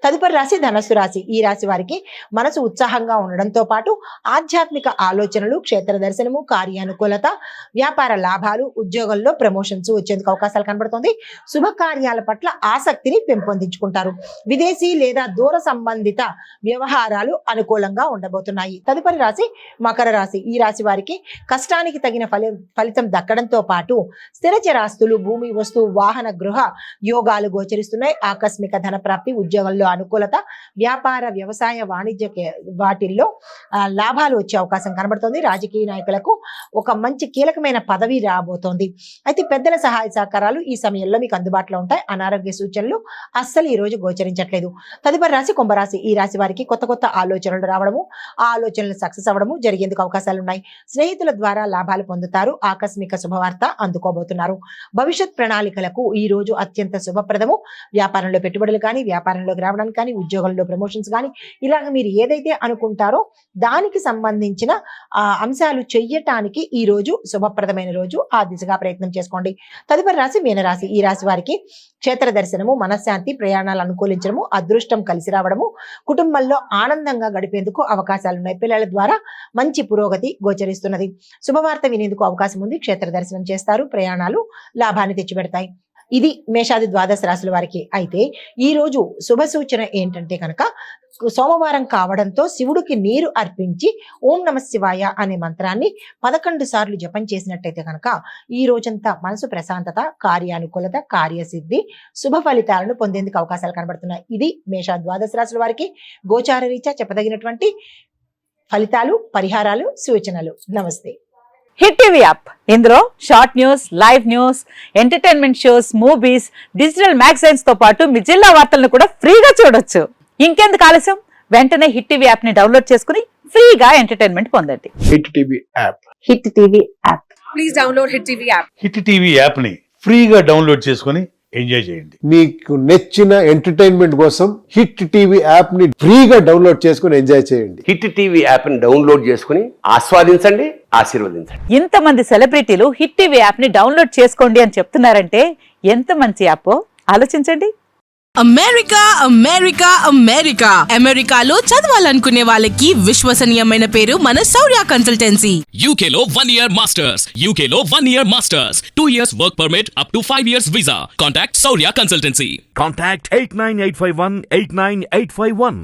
తదుపరి రాశి ధనస్సు రాశి. ఈ రాశి వారికి మనసు ఉత్సాహంగా ఉండడంతో పాటు ఆధ్యాత్మిక ఆలోచనలు, క్షేత్ర దర్శనము, కార్యానుకూలత, వ్యాపార లాభాలు, ఉద్యోగంలో ప్రమోషన్స్ వచ్చేందుకు అవకాశాలు కనబడుతుంది. శుభకార్యాల పట్ల ఆసక్తిని పెంపొందించుకుంటారు. విదేశీ లేదా దూర సంబంధిత వ్యవహారాలు అనుకూలంగా ఉండబోతున్నాయి. తదుపరి రాశి మకర రాశి. ఈ రాశి వారికి కష్టానికి తగిన ఫలితం దక్కడంతో పాటు స్థిర చరాస్తులు, భూమి, వస్తువు, వాహన, గృహ యోగాలు గోచరిస్తున్నాయి. ఆకస్మిక ధన ప్రాప్తి, ఉద్యోగంలో అనుకూలత, వ్యాపార, వ్యవసాయ, వాణిజ్య వాటిల్లో లాభాలు వచ్చే అవకాశం కనబడుతుంది. రాజకీయ నాయకులకు ఒక మంచి కీలకమైన పదవి రాబోతోంది. అయితే పెద్దల సహాయ సహకారాలు ఈ సమయంలో మీకు అందుబాటులో ఉంటాయి. అనారోగ్య సూచనలు అస్సలు ఈ రోజు గోచరించట్లేదు. తదుపరి రాశి కుంభరాశి. ఈ రాశి వారికి కొత్త కొత్త ఆలోచనలు రావడము, ఆ ఆలోచనలు సక్సెస్ అవ్వడము జరిగేందుకు అవకాశాలు ఉన్నాయి. స్నేహితుల ద్వారా లాభాలు పొందుతారు. ఆకస్మిక శుభవార్త అందుకోబోతున్నారు. భవిష్యత్ ప్రణాళికలకు ఈ రోజు అత్యంత శుభప్రదము. వ్యాపారంలో పెట్టుబడులు కానీ, వ్యాపారంలోకి రావడానికి కానీ, ఉద్యోగంలో ప్రమోషన్స్ కానీ, ఇలాగ మీరు ఏదైతే అనుకుంటారో దానికి సంబంధించిన అంశాలు చెయ్యటానికి ఈ రోజు శుభప్రదమైన రోజు. ఆ దిశగా ప్రయత్నం చేసుకోండి. తదుపరి రాశి మీనరాశి. ఈ రాశి వారికి క్షేత్ర దర్శనము, మనశ్శాంతి, ప్రయాణాలు అనుకూలించడము, అదృష్టం కలిసి రావడము, కుటుంబంలో ఆనందంగా గడిపేందుకు అవకాశాలున్నాయి. పిల్లల ద్వారా మంచి పురోగతి గోచరిస్తున్నది. శుభవార్త వినేందుకు అవకాశం ఉంది. క్షేత్ర దర్శనం చేస్తారు. ప్రయాణాలు లాభాన్ని తెచ్చిపెడతాయి. ఇది మేషాది ద్వాదశ రాశుల వారికి. అయితే ఈ రోజు శుభ సూచన ఏంటంటే కనుక సోమవారం కావడంతో శివుడికి నీరు అర్పించి ఓం నమ శివాయ అనే మంత్రాన్ని 11 సార్లు జపం చేసినట్టయితే కనుక ఈ రోజంతా మనసు ప్రశాంతత, కార్యానుకూలత, కార్యసిద్ధి, శుభ ఫలితాలను పొందేందుకు అవకాశాలు కనబడుతున్నాయి. ఇది మేషా ద్వాదశ రాశుల వారికి గోచార రీత్యా చెప్పదగినటువంటి ఫలితాలు, పరిహారాలు, సూచనలు. నమస్తే. హిట్ టీవీ యాప్, ఇందులో short news, live news, entertainment shows, movies, digital magazines తో పాటు మీ జిల్లా వార్తలను కూడా ఫ్రీగా చూడొచ్చు. ఇంకెందుకు ఆలస్యం, వెంటనే హిట్ టీవీ యాప్ ని డౌన్లోడ్ చేసుకుని ఫ్రీగా ఎంటర్టైన్మెంట్ పొందండి. Hit TV app. Hit TV app. Please download hit TV app. Hit TV app ని ఫ్రీగా డౌన్లోడ్ చేసుకుని ఎంజాయ్ చేయండి. మీకు నచ్చిన ఎంటర్టైన్మెంట్ కోసం హిట్ టీవీ యాప్ ని ఫ్రీగా డౌన్లోడ్ చేసుకుని ఎంజాయ్ చేయండి. హిట్ టీవీ యాప్ ని డౌన్లోడ్ చేసుకుని ఆస్వాదించండి, ఆశీర్వదించండి. ఇంతమంది సెలబ్రిటీలు హిట్ టీవీ యాప్ ని డౌన్లోడ్ చేసుకోండి అని చెప్తున్నారంటే ఎంత మంచి యాప్ ఆలోచించండి. అమెరికా అమెరికా అమెరికా అమెరికాలో చదవాలనుకునే వాళ్ళకి విశ్వసనీయమైన పేరు మన శౌర్య కన్సల్టెన్సీ. UK లో 1 year masters. UK లో 1 year masters. 2 years work permit up to 5 years visa. Contact Saurya Consultancy. Contact 89851 89851.